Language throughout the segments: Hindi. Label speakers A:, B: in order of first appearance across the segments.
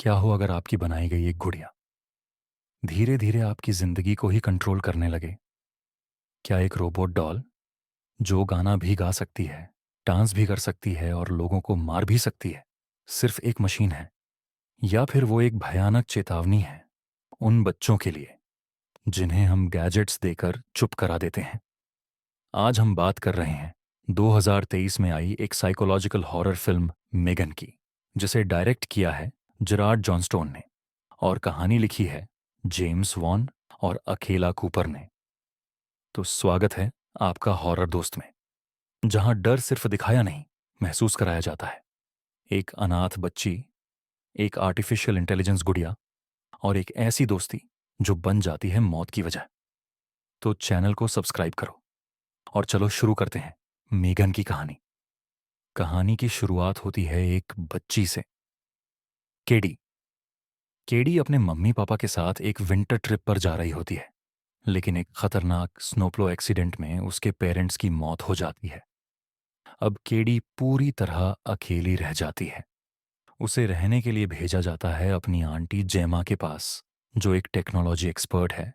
A: क्या हो अगर आपकी बनाई गई एक गुड़िया धीरे धीरे आपकी जिंदगी को ही कंट्रोल करने लगे? क्या एक रोबोट डॉल जो गाना भी गा सकती है, डांस भी कर सकती है और लोगों को मार भी सकती है, सिर्फ एक मशीन है? या फिर वो एक भयानक चेतावनी है उन बच्चों के लिए जिन्हें हम गैजेट्स देकर चुप करा देते हैं? आज हम बात कर रहे हैं 2023 में आई एक साइकोलॉजिकल हॉरर फिल्म मेगन की, जिसे डायरेक्ट किया है जेरार्ड जॉनस्टोन ने और कहानी लिखी है जेम्स वॉन और अकेला कूपर ने। तो स्वागत है आपका हॉरर दोस्त में, जहां डर सिर्फ दिखाया नहीं, महसूस कराया जाता है। एक अनाथ बच्ची, एक आर्टिफिशियल इंटेलिजेंस गुड़िया और एक ऐसी दोस्ती जो बन जाती है मौत की वजह। तो चैनल को सब्सक्राइब करो और चलो शुरू करते हैं मेगन की कहानी। कहानी की शुरुआत होती है एक बच्ची से, केडी। केडी अपने मम्मी पापा के साथ एक विंटर ट्रिप पर जा रही होती है, लेकिन एक खतरनाक स्नोप्लो एक्सीडेंट में उसके पेरेंट्स की मौत हो जाती है। अब केडी पूरी तरह अकेली रह जाती है। उसे रहने के लिए भेजा जाता है अपनी आंटी जेमा के पास, जो एक टेक्नोलॉजी एक्सपर्ट है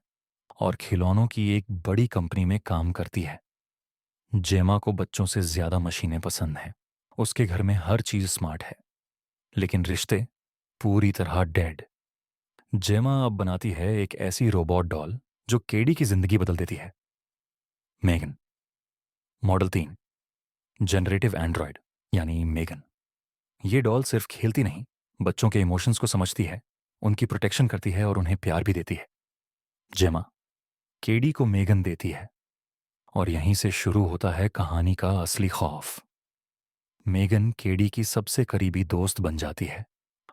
A: और खिलौनों की एक बड़ी कंपनी में काम करती है। जेमा को बच्चों से ज्यादा मशीनें पसंद हैं। उसके घर में हर चीज स्मार्ट है, लेकिन रिश्ते पूरी तरह डेड। जेमा अब बनाती है एक ऐसी रोबोट डॉल जो केडी की जिंदगी बदल देती है, मेगन। मॉडल 3, जनरेटिव एंड्रॉयड यानी मेगन। ये डॉल सिर्फ खेलती नहीं, बच्चों के इमोशंस को समझती है, उनकी प्रोटेक्शन करती है और उन्हें प्यार भी देती है। जेमा केडी को मेगन देती है और यहीं से शुरू होता है कहानी का असली खौफ। मेगन केडी की सबसे करीबी दोस्त बन जाती है।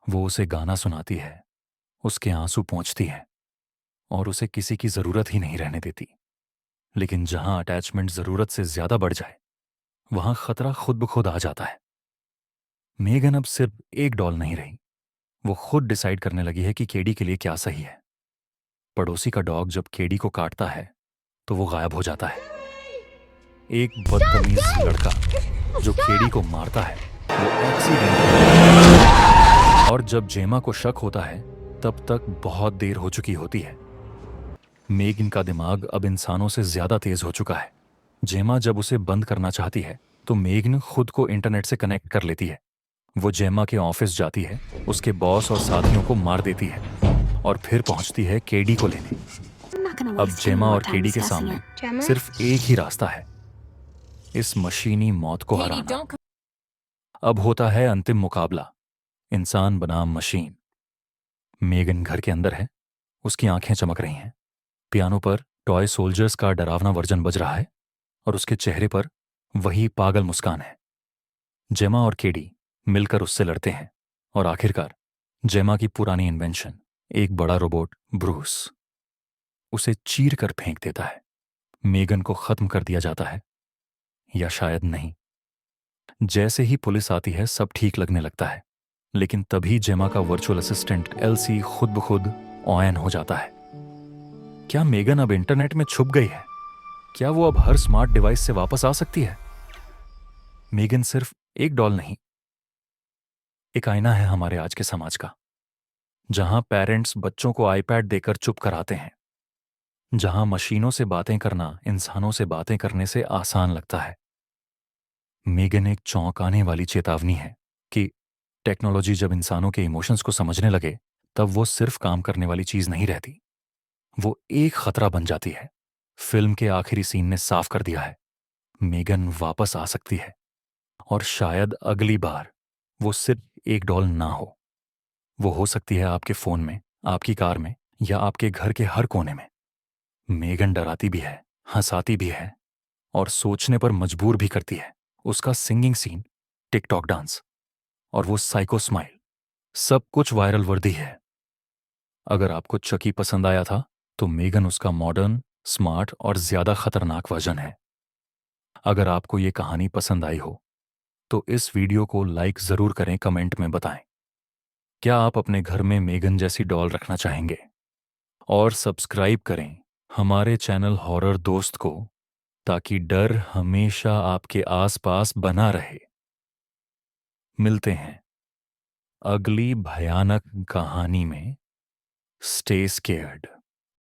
A: वो उसे गाना सुनाती है, उसके आंसू पोंछती है और उसे किसी की जरूरत ही नहीं रहने देती। लेकिन जहां अटैचमेंट जरूरत से ज्यादा बढ़ जाए, वहां खतरा खुद ब खुद आ जाता है। मेगन अब सिर्फ एक डॉल नहीं रही, वो खुद डिसाइड करने लगी है कि केडी के लिए क्या सही है। पड़ोसी का डॉग जब केडी को काटता है तो वो गायब हो जाता है। एक बदतमीज लड़का जो केडी को मारता है वो एक्सीडेंट, और जब जेमा को शक होता है तब तक बहुत देर हो चुकी होती है। मेगन का दिमाग अब इंसानों से ज्यादा तेज हो चुका है। जेमा जब उसे बंद करना चाहती है तो मेगन खुद को इंटरनेट से कनेक्ट कर लेती है। वो जेमा के ऑफिस जाती है, उसके बॉस और साथियों को मार देती है और फिर पहुंचती है केडी को लेने। अब जेमा और केडी के सामने सिर्फ एक ही रास्ता है, इस मशीनी मौत को हराना। अब होता है अंतिम मुकाबला, इंसान बनाम मशीन। मेगन घर के अंदर है, उसकी आंखें चमक रही हैं। पियानो पर टॉय सोल्जर्स का डरावना वर्जन बज रहा है और उसके चेहरे पर वही पागल मुस्कान है। जेमा और केडी मिलकर उससे लड़ते हैं और आखिरकार जेमा की पुरानी इन्वेंशन, एक बड़ा रोबोट ब्रूस, उसे चीर कर फेंक देता है। मेगन को खत्म कर दिया जाता है, या शायद नहीं। जैसे ही पुलिस आती है सब ठीक लगने लगता है, लेकिन तभी जेमा का वर्चुअल असिस्टेंट एलसी खुद ब खुद ऑयन हो जाता है। क्या मेगन अब इंटरनेट में छुप गई है? क्या वो अब हर स्मार्ट डिवाइस से वापस आ सकती है? मेगन सिर्फ एक डॉल नहीं, एक आईना है हमारे आज के समाज का, जहां पेरेंट्स बच्चों को आईपैड देकर चुप कराते हैं, जहां मशीनों से बातें करना इंसानों से बातें करने से आसान लगता है। मेगन एक चौंकाने वाली चेतावनी है कि टेक्नोलॉजी जब इंसानों के इमोशंस को समझने लगे, तब वो सिर्फ काम करने वाली चीज नहीं रहती, वो एक खतरा बन जाती है। फिल्म के आखिरी सीन ने साफ कर दिया है, मेगन वापस आ सकती है, और शायद अगली बार वो सिर्फ एक डॉल ना हो, वो हो सकती है आपके फोन में, आपकी कार में, या आपके घर के हर कोने में। मेगन डराती भी है, हंसाती भी है और सोचने पर मजबूर भी करती है। उसका सिंगिंग सीन, टिकटॉक डांस और वो साइको स्माइल, सब कुछ वायरल वर्दी है। अगर आपको चकी पसंद आया था तो मेगन उसका मॉडर्न, स्मार्ट और ज्यादा खतरनाक वर्जन है। अगर आपको ये कहानी पसंद आई हो तो इस वीडियो को लाइक जरूर करें, कमेंट में बताएं क्या आप अपने घर में मेगन जैसी डॉल रखना चाहेंगे, और सब्सक्राइब करें हमारे चैनल हॉरर दोस्त को, ताकि डर हमेशा आपके आसपास बना रहे। मिलते हैं अगली भयानक कहानी में स्टे स्केयर्ड।